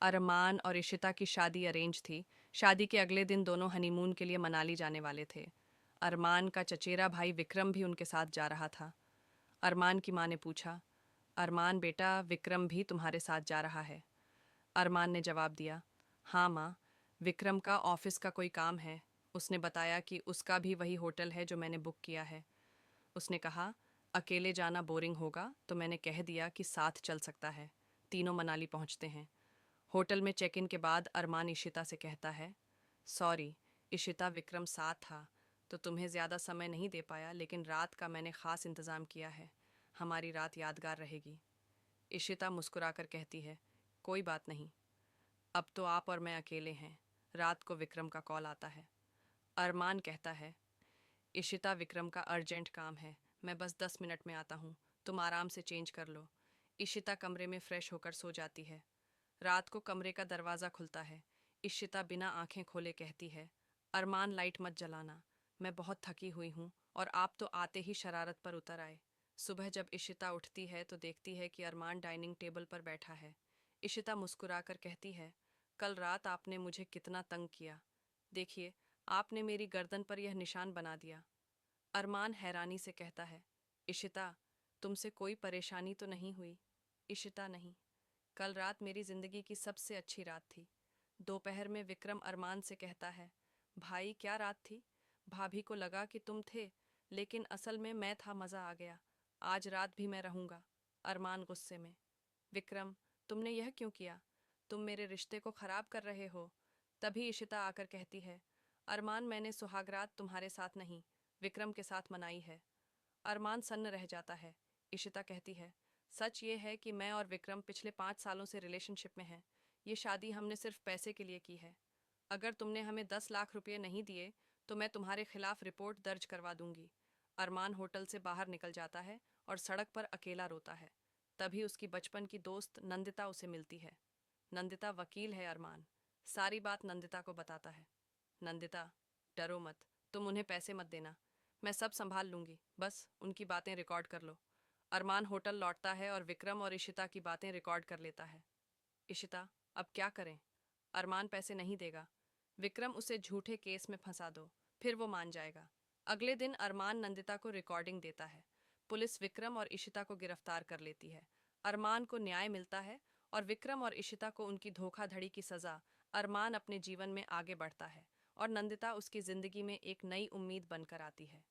अरमान और इशिता की शादी अरेंज थी। शादी के अगले दिन दोनों हनीमून के लिए मनाली जाने वाले थे। अरमान का चचेरा भाई विक्रम भी उनके साथ जा रहा था। अरमान की माँ ने पूछा, अरमान बेटा, विक्रम भी तुम्हारे साथ जा रहा है? अरमान ने जवाब दिया, हाँ माँ, विक्रम का ऑफिस का कोई काम है। उसने बताया कि उसका भी वही होटल है जो मैंने बुक किया है। उसने कहा, अकेले जाना बोरिंग होगा, तो मैंने कह दिया कि साथ चल सकता है। तीनों मनाली पहुंचते हैं। होटल में चेक इन के बाद अरमान इशिता से कहता है, सॉरी इशिता, विक्रम साथ था तो तुम्हें ज़्यादा समय नहीं दे पाया, लेकिन रात का मैंने ख़ास इंतज़ाम किया है। हमारी रात यादगार रहेगी। इशिता मुस्कुराकर कहती है, कोई बात नहीं, अब तो आप और मैं अकेले हैं। रात को विक्रम का कॉल आता है। अरमान कहता है, इशिता, विक्रम का अर्जेंट काम है, मैं बस 10 मिनट में आता हूँ, तुम आराम से चेंज कर लो। इशिता कमरे में फ्रेश होकर सो जाती है। रात को कमरे का दरवाज़ा खुलता है। इशिता बिना आंखें खोले कहती है, अरमान लाइट मत जलाना, मैं बहुत थकी हुई हूँ और आप तो आते ही शरारत पर उतर आए। सुबह जब इशिता उठती है तो देखती है कि अरमान डाइनिंग टेबल पर बैठा है। इशिता मुस्कुराकर कहती है, कल रात आपने मुझे कितना तंग किया। देखिए, आपने मेरी गर्दन पर यह निशान बना दिया। अरमान हैरानी से कहता है, इशिता, तुमसे कोई परेशानी तो नहीं हुई? इशिता, नहीं, कल रात मेरी जिंदगी की सबसे अच्छी रात थी। दोपहर में विक्रम अरमान से कहता है, भाई क्या रात थी, भाभी को लगा कि तुम थे, लेकिन असल में मैं था, मज़ा आ गया। आज रात भी मैं रहूंगा। अरमान गुस्से में, विक्रम, तुमने यह क्यों किया? तुम मेरे रिश्ते को खराब कर रहे हो। तभी इशिता आकर कहती है, अरमान, मैंने सुहागरात तुम्हारे साथ नहीं, विक्रम के साथ मनाई है। अरमान सन्न रह जाता है। इशिता कहती है, सच ये है कि मैं और विक्रम पिछले 5 सालों से रिलेशनशिप में हैं। ये शादी हमने सिर्फ पैसे के लिए की है। अगर तुमने हमें 10 लाख रुपये नहीं दिए तो मैं तुम्हारे खिलाफ रिपोर्ट दर्ज करवा दूंगी। अरमान होटल से बाहर निकल जाता है और सड़क पर अकेला रोता है। तभी उसकी बचपन की दोस्त नंदिता उसे मिलती है। नंदिता वकील है। अरमान सारी बात नंदिता को बताता है। नंदिता, डरो मत, तुम उन्हें पैसे मत देना, मैं सब संभाल लूंगी, बस उनकी बातें रिकॉर्ड कर लो। अरमान होटल लौटता है और विक्रम और इशिता की बातें रिकॉर्ड कर लेता है। इशिता, अब क्या करें? अरमान पैसे नहीं देगा। विक्रम, उसे झूठे केस में फंसा दो, फिर वो मान जाएगा। अगले दिन अरमान नंदिता को रिकॉर्डिंग देता है। पुलिस विक्रम और इशिता को गिरफ्तार कर लेती है। अरमान को न्याय मिलता है और विक्रम और इशिता को उनकी धोखाधड़ी की सजा। अरमान अपने जीवन में आगे बढ़ता है और नंदिता उसकी जिंदगी में एक नई उम्मीद बनकर आती है।